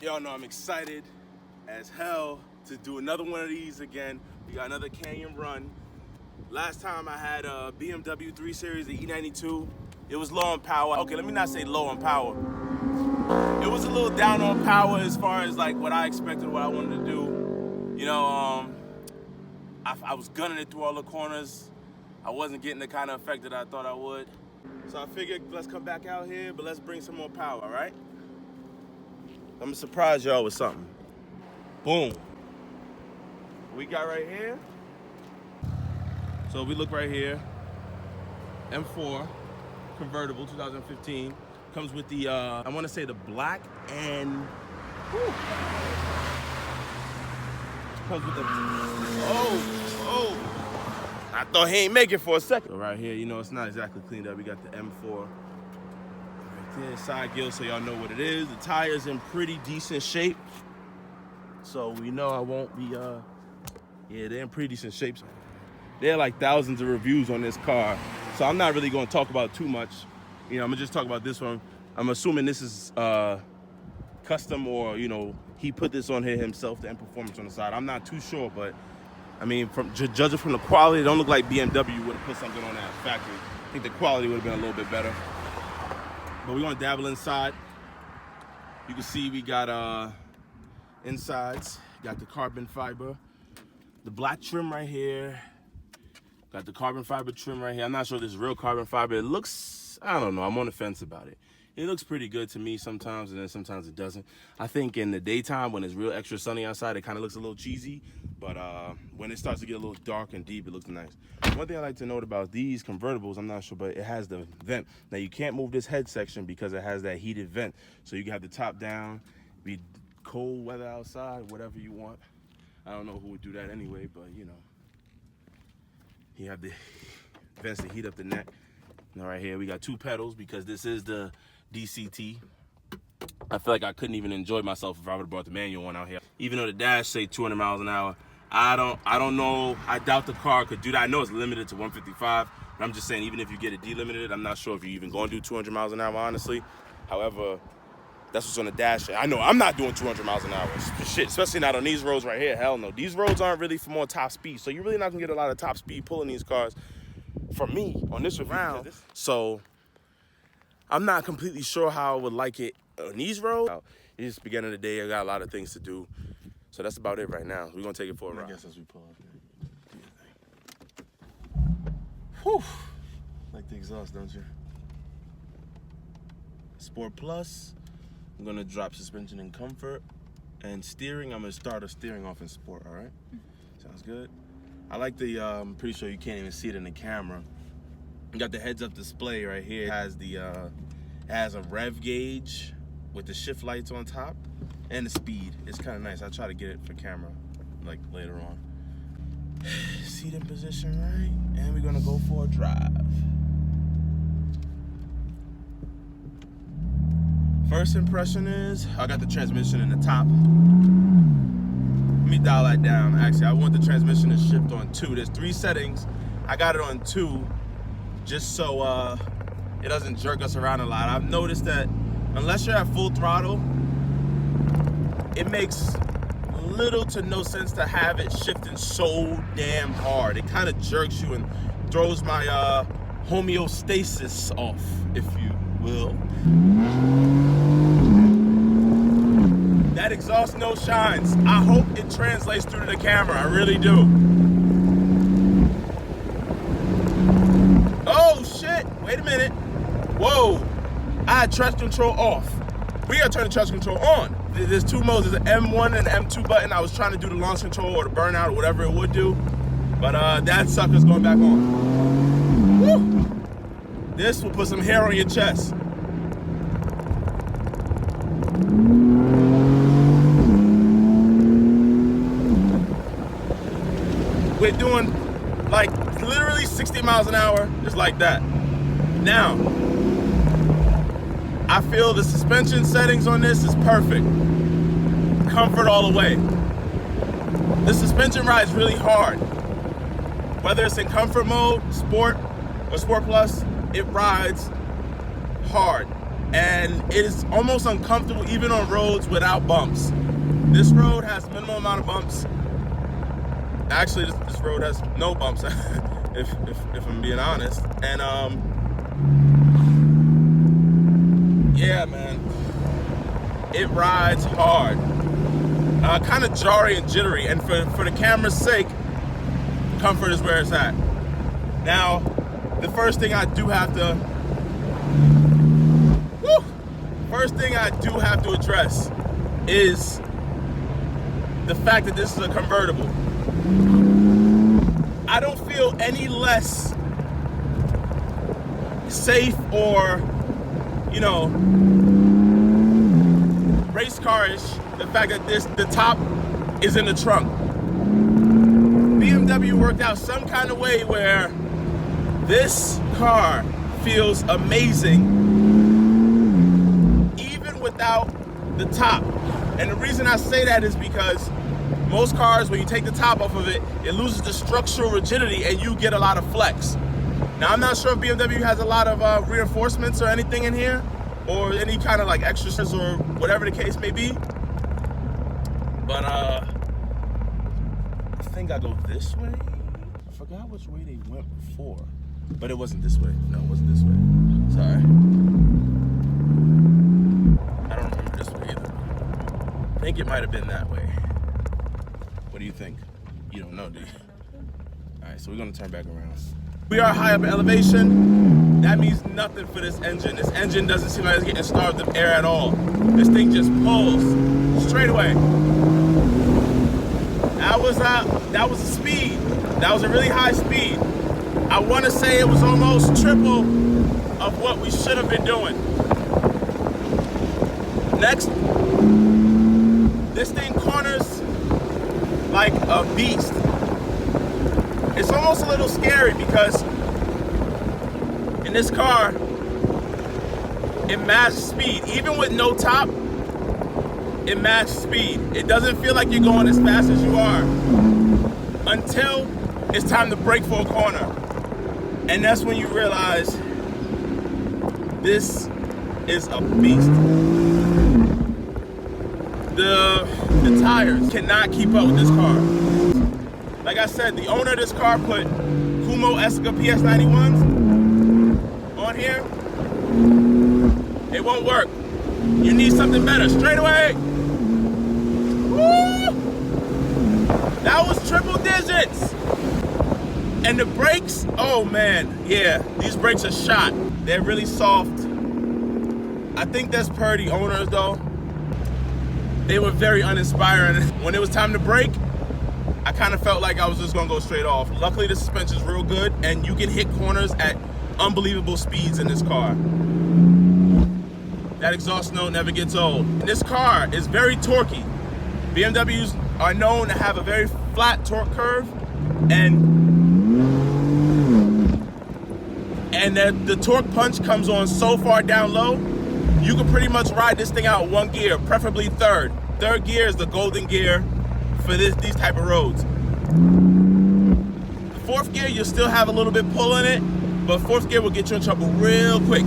Y'all know I'm excited as hell to do another one of these again. We got another Canyon run. Last time I had a BMW 3 Series, the E92. It was low on power. Okay, let me not say low on power. It was a little down on power as far as like what I expected, what I wanted to do. You know, I was gunning it through all the corners. I wasn't getting the kind of effect that I thought I would. So I figured let's come back out here, but let's bring some more power, all right? I'm gonna surprise y'all with something. Boom. We got right here. So we look right here. M4 convertible, 2015. Comes with the, I wanna say the black and, whew. Comes with the, I thought he ain't make it for a second. So right here, you know, it's not exactly cleaned up. We got the M4. Right there, side gill, so y'all know what it is. The tire's in pretty decent shape. So we know I won't be, yeah, they're in pretty decent shape. There are like thousands of reviews on this car. So I'm not really gonna talk about too much. You know, I'm gonna just talk about this one. I'm assuming this is custom or, you know, he put this on here himself, the M Performance on the side. I'm not too sure, but I mean, from judging from the quality, it don't look like BMW would have put something on that factory. I think the quality would have been a little bit better. But we're gonna dabble inside. You can see we got insides, got the carbon fiber, the black trim right here, got the carbon fiber trim right here. I'm not sure if this is real carbon fiber. It looks, I don't know, I'm on the fence about it. It looks pretty good to me sometimes, and then sometimes it doesn't. I think in the daytime when it's real extra sunny outside, it kind of looks a little cheesy, but when it starts to get a little dark and deep, it looks nice. One thing I like to note about these convertibles, I'm not sure, but it has the vent. Now you can't move this head section because it has that heated vent. So you can have the top down, be cold weather outside, whatever you want. I don't know who would do that anyway, but you know. You have the vents to heat up the neck. Now right here, we got two pedals because this is the DCT. I feel like I couldn't even enjoy myself if I would have brought the manual one out here. Even though the dash say 200 miles an hour, I don't know. I doubt the car could do that. I know it's limited to 155, but I'm just saying even if you get it delimited, I'm not sure if you're even going to do 200 miles an hour, honestly. However, that's what's on the dash. I know I'm not doing 200 miles an hour. Shit, especially not on these roads right here. Hell no. These roads aren't really for more top speed, so you're really not gonna get a lot of top speed pulling these cars from me on this round. So I'm not completely sure how I would like it on these roads. It's just the beginning of the day. I got a lot of things to do. So that's about it right now. We're gonna take it for a ride. I guess as we pull up here. Whew. Like the exhaust, don't you? Sport Plus. I'm gonna drop suspension and comfort. And steering, I'm gonna start a steering off in sport, all right? Sounds good. I like the, I'm pretty sure you can't even see it in the camera. You got the heads-up display right here. It has the, has a rev gauge with the shift lights on top and the speed. It's kind of nice. I'll try to get it for camera, like later on. Seat in position right, and we're gonna go for a drive. First impression is, I got the transmission in the top. Let me dial that down. Actually, I want the transmission to shift on 2. There's 3 settings. I got it on 2 just so it doesn't jerk us around a lot. I've noticed that unless you're at full throttle, it makes little to no sense to have it shifting so damn hard. It kind of jerks you and throws my homeostasis off, if you will. That exhaust note shines. I hope it translates through to the camera. I really do. Oh shit, wait a minute. Whoa, I had traction control off. We gotta turn the traction control on. There's 2 modes, there's an M1 and an M2 button. I was trying to do the launch control or the burnout or whatever it would do. But that sucker's going back on. Woo! This will put some hair on your chest. We're doing like literally 60 miles an hour, just like that. Now, I feel the suspension settings on this is perfect. Comfort all the way. The suspension rides really hard. Whether it's in comfort mode, sport, or sport plus, it rides hard. and it is almost uncomfortable even on roads without bumps. This road has minimal amount of bumps. Actually, this road has no bumps, if I'm being honest. And yeah, man, it rides hard. Kind of jarry and jittery, and for the camera's sake, comfort is where it's at. Now, the first thing I do have to address is the fact that this is a convertible. I don't feel any less safe or, you know, race car-ish the fact that the top is in the trunk. BMW worked out some kind of way where this car feels amazing even without the top. And the reason I say that is because most cars, when you take the top off of it, it loses the structural rigidity and you get a lot of flex. Now, I'm not sure if BMW has a lot of reinforcements or anything in here, or any kind of like extras or whatever the case may be. But I think I go this way. I forgot which way they went before, but it wasn't this way. No, it wasn't this way. Sorry. I don't remember this way either. I think it might have been that way. What do you think? You don't know, do you? All right, so we're gonna turn back around. We are high up in elevation. That means nothing for this engine. This engine doesn't seem like it's getting starved of air at all. This thing just pulls straight away. That was a speed. That was a really high speed. I want to say it was almost triple of what we should have been doing. Next, this thing corners like a beast. It's almost a little scary because in this car, it matches speed. Even with no top, it matches speed. It doesn't feel like you're going as fast as you are until it's time to brake for a corner. And that's when you realize this is a beast. The tires cannot keep up with this car. Like I said, the owner of this car put Kumo Essica PS91s on here. It won't work. You need something better. Straight away. Woo! That was triple digits. And the brakes, oh man, yeah, these brakes are shot. They're really soft. I think that's per the owners though. They were very uninspiring. When it was time to brake, I kind of felt like I was just gonna go straight off. Luckily, the suspension's real good, and you can hit corners at unbelievable speeds in this car. That exhaust note never gets old. This car is very torquey. BMWs are known to have a very flat torque curve, and the torque punch comes on so far down low, you can pretty much ride this thing out one gear, preferably third. Third gear is the golden gear for these type of roads. Fourth gear, you'll still have a little bit pull in it, but fourth gear will get you in trouble real quick.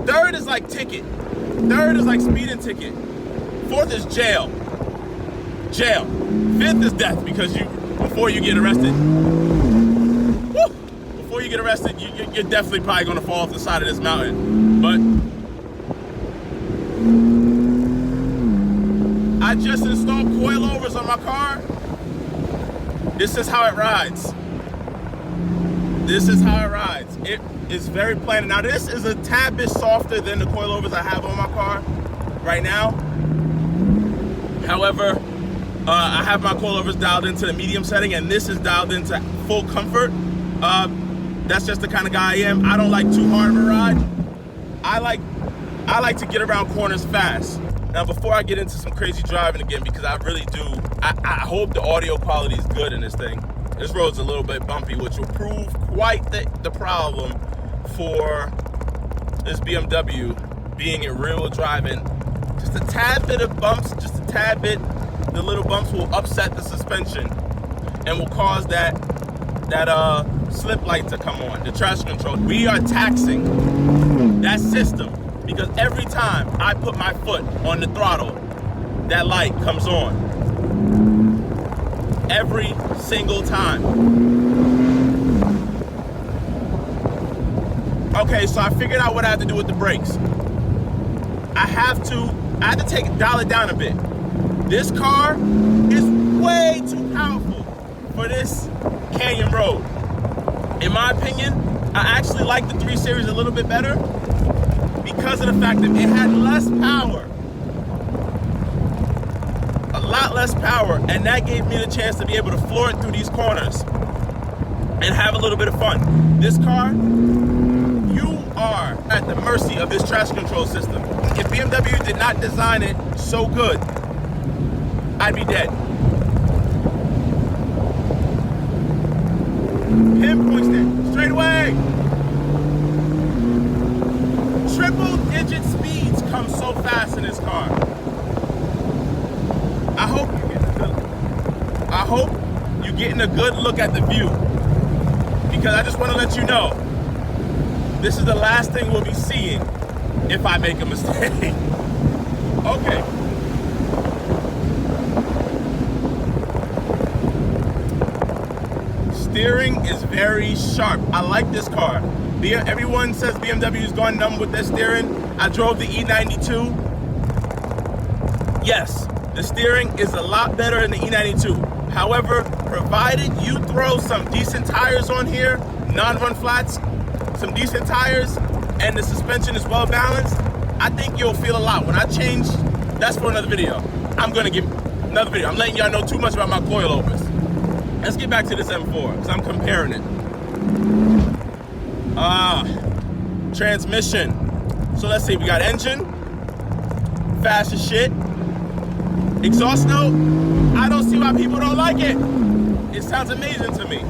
Third is like ticket. Third is like speeding ticket. Fourth is jail. Jail. Fifth is death because before you get arrested. Woo! Before you get arrested, you're definitely probably gonna fall off the side of this mountain. But I just installed coilovers on my car. This is how it rides. This is how it rides. It is very plain. Now this is a tad bit softer than the coilovers I have on my car right now. However, I have my coilovers dialed into the medium setting, and this is dialed into full comfort. That's just the kind of guy I am. I don't like too hard of a ride. I like to get around corners fast. Now, before I get into some crazy driving again, because I really do, I hope the audio quality is good in this thing. This road's a little bit bumpy, which will prove quite the problem for this BMW being in rear-wheel driving. Just a tad bit of bumps, just a tad bit, the little bumps will upset the suspension and will cause that slip light to come on, the traction control. We are taxing that system because every time I put my foot on the throttle, that light comes on. Every single time. Okay, so I figured out what I have to do with the brakes. I have to dial it down a bit. This car is way too powerful for this canyon road. In my opinion, I actually like the 3 Series a little bit better because of the fact that it had less power. A lot less power, and that gave me the chance to be able to floor it through these corners and have a little bit of fun. This car, you are at the mercy of this traction control system. If BMW did not design it so good, I'd be dead. Pinpoints it straight away. Triple-digit speeds come so fast in this car. I hope you're getting a good look at the view, because I just want to let you know this is the last thing we'll be seeing if I make a mistake. Okay. Steering is very sharp. I like this car. Everyone says BMW's gone numb with their steering. I drove the E92. Yes, the steering is a lot better in the E92. However, provided you throw some decent tires on here, non-run flats, some decent tires, and the suspension is well balanced, I think you'll feel a lot. When I change, that's for another video. I'm gonna give another video. I'm letting y'all know too much about my coilovers. Let's get back to this M4, because I'm comparing it. Transmission. So let's see, we got engine, fast as shit. Exhaust note, I don't see why people don't like it. It sounds amazing to me.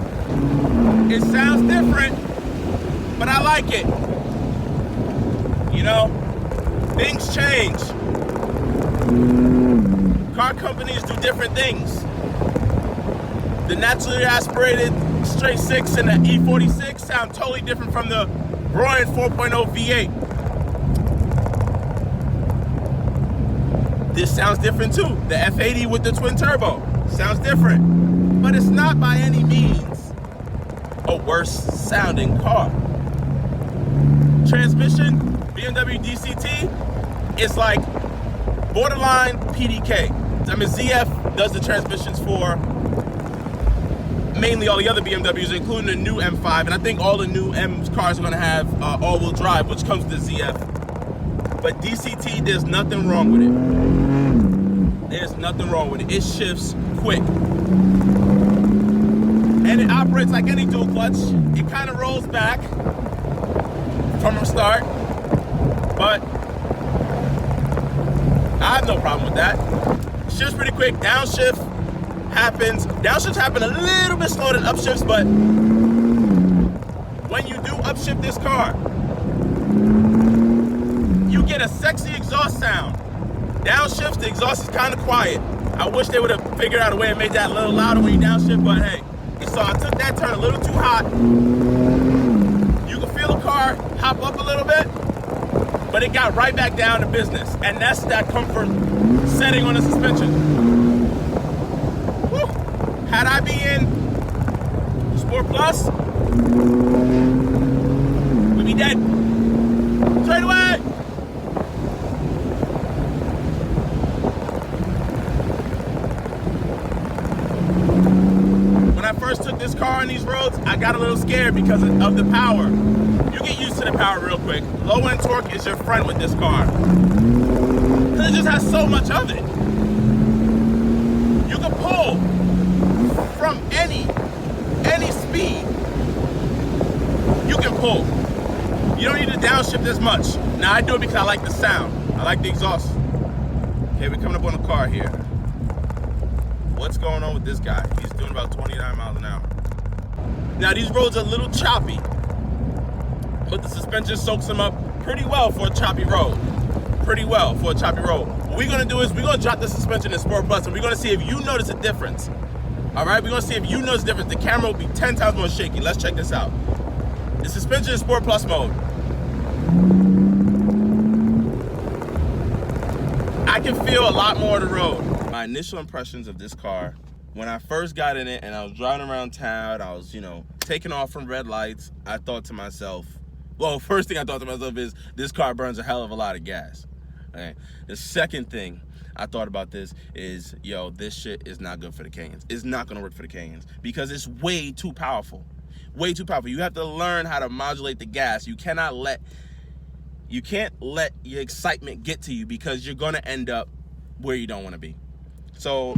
It sounds different, but I like it. You know, things change. Car companies do different things. The naturally aspirated straight 6 and the E46 sound totally different from the roaring 4.0 V8. This sounds different too. The F80 with the twin turbo sounds different, but it's not by any means a worse sounding car. Transmission, BMW DCT, is like borderline PDK. I mean, ZF does the transmissions for mainly all the other BMWs, including the new M5, and I think all the new M cars are gonna have all-wheel drive, which comes with the ZF. But DCT, there's nothing wrong with it. There's nothing wrong with it. It shifts quick. And it operates like any dual clutch. It kind of rolls back from the start, but I have no problem with that. Shifts pretty quick. Downshift happens. Downshifts happen a little bit slower than upshifts, but when you do upshift this car, you get a sexy exhaust sound. Downshifts, the exhaust is kind of quiet. I wish they would have figured out a way and made that a little louder when you downshift, but hey. So I took that turn a little too hot. You can feel the car hop up a little bit, but it got right back down to business. And that's that comfort setting on the suspension. Woo. Had I been in Sport Plus, we'd be dead. Straight away. When I first took this car on these roads, I got a little scared because of the power. You get used to the power real quick. Low end torque is your friend with this car. Because it just has so much of it. You can pull from any speed. You can pull. You don't need to downshift as much. Now I do it because I like the sound. I like the exhaust. Okay, we're coming up on a car here. What's going on with this guy? He's doing about 29 miles an hour. Now these roads are a little choppy, but the suspension soaks them up pretty well for a choppy road. Pretty well for a choppy road. What we're gonna do is we're gonna drop the suspension in Sport Plus and we're gonna see if you notice a difference All right, we're gonna see if you know the difference. The camera will be 10 times more shaky. Let's check this out. The suspension in Sport Plus mode. I can feel a lot more of the road. My initial impressions of this car, when I first got in it and I was driving around town, I was, you know, taking off from red lights, I thought to myself, well, first thing I thought to myself is, this car burns a hell of a lot of gas. Okay. The second thing I thought about this is, yo, this shit is not good for the Cayennes. It's not gonna work for the Cayennes because it's way too powerful. Way too powerful. You have to learn how to modulate the gas. You can't let your excitement get to you because you're gonna end up where you don't wanna be. So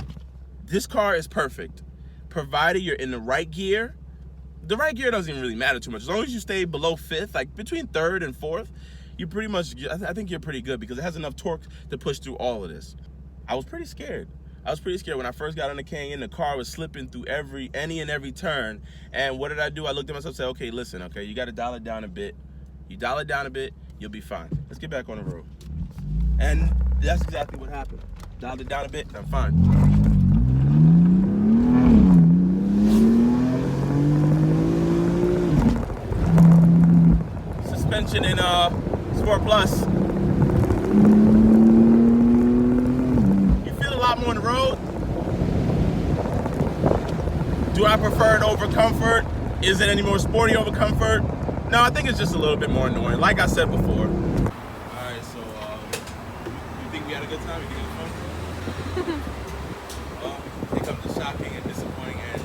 this car is perfect, provided you're in the right gear. The right gear doesn't even really matter too much. As long as you stay below 5th, like between 3rd and 4th, you pretty much, I think you're pretty good because it has enough torque to push through all of this. I was pretty scared. I was pretty scared when I first got on the Cayenne. The car was slipping through any and every turn. And what did I do? I looked at myself and said, okay, listen, okay, you got to dial it down a bit. You dial it down a bit, you'll be fine. Let's get back on the road. And that's exactly what happened. Dialed it down a bit, I'm fine. Suspension in Sport Plus. You feel a lot more on the road. Do I prefer it over comfort? Is it any more sporty over comfort? No, I think it's just a little bit more annoying, like I said before. Alright, so you think we had a good time? You think it was fun? I think I'm just shocking and disappointing and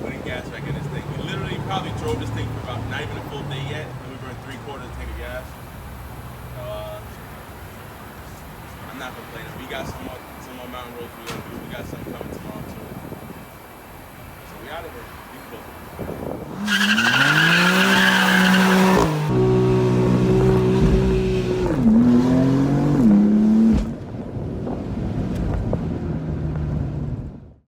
putting gas back in this thing. We literally probably drove this thing for about not even a full day yet, and we burned 3/4 tank of gas. So I'm not complaining. We got some more mountain roads we got some coming.